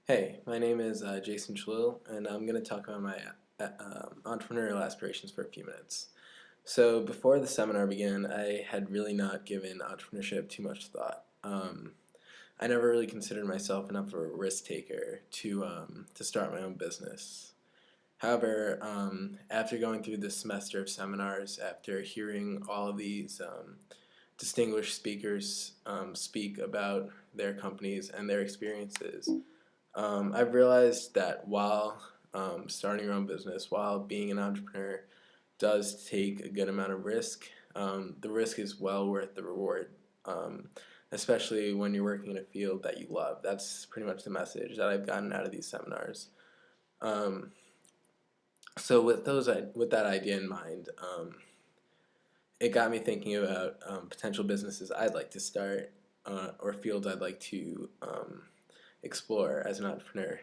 Hey, my name is Jason Chalil, and I'm going to talk about my entrepreneurial aspirations for a few minutes. So, before the seminar began, I had really not given entrepreneurship too much thought. I never really considered myself enough of a risk taker to start my own business. However, after going through this semester of seminars, after hearing all of these distinguished speakers speak about their companies and their experiences, I've realized that while starting your own business, while being an entrepreneur does take a good amount of risk, the risk is well worth the reward, especially when you're working in a field that you love. That's pretty much the message that I've gotten out of these seminars. Um, so with that idea in mind, it got me thinking about potential businesses I'd like to start or fields I'd like to explore as an entrepreneur.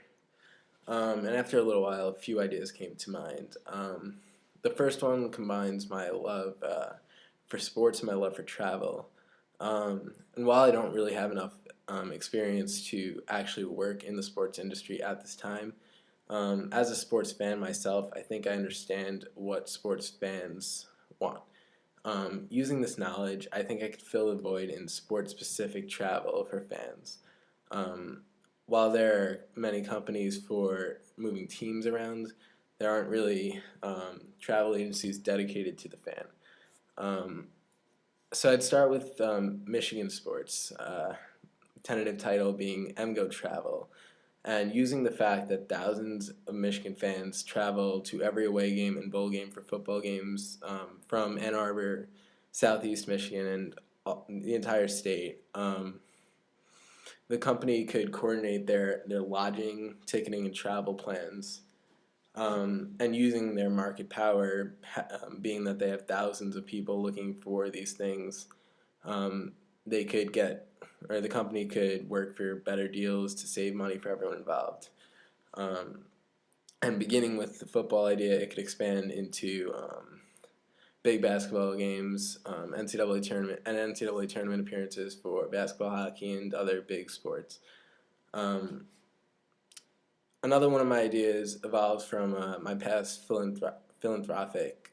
And after a little while, a few ideas came to mind. The first one combines my love for sports and my love for travel. And while I don't really have enough experience to actually work in the sports industry at this time, as a sports fan myself, I think I understand what sports fans want. Using this knowledge, I think I could fill the void in sports-specific travel for fans. Um, while there are many companies for moving teams around, there aren't really travel agencies dedicated to the fan. Um, so I'd start with Michigan sports, tentative title being MGO Travel, and using the fact that thousands of Michigan fans travel to every away game and bowl game for football games from Ann Arbor, Southeast Michigan, and the entire state. The company could coordinate their lodging, ticketing, and travel plans, and using their market power, being that they have thousands of people looking for these things, they could get, or the company could work for better deals to save money for everyone involved. Um, and beginning with the football idea, it could expand into big basketball games, NCAA tournament appearances for basketball, hockey, and other big sports. Um, Another one of my ideas evolves from my past philanthropic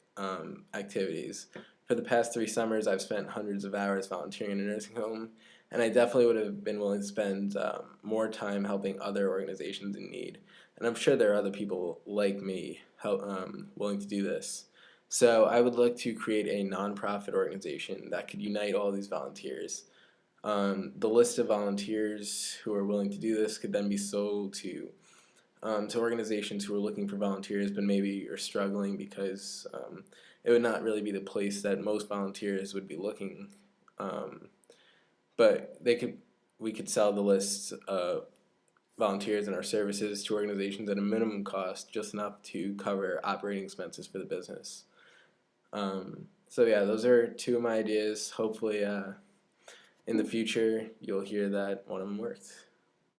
activities. For the past 3 summers, I've spent hundreds of hours volunteering in a nursing home, and I definitely would have been willing to spend more time helping other organizations in need. And I'm sure there are other people like me willing to do this. So I would look to create a nonprofit organization that could unite all these volunteers. The list of volunteers who are willing to do this could then be sold to organizations who are looking for volunteers but maybe are struggling because it would not really be the place that most volunteers would be looking. Um, but we could sell the list of volunteers and our services to organizations at a minimum cost, just enough to cover operating expenses for the business. So yeah, those are two of my ideas. Hopefully, in the future, you'll hear that one of them worked.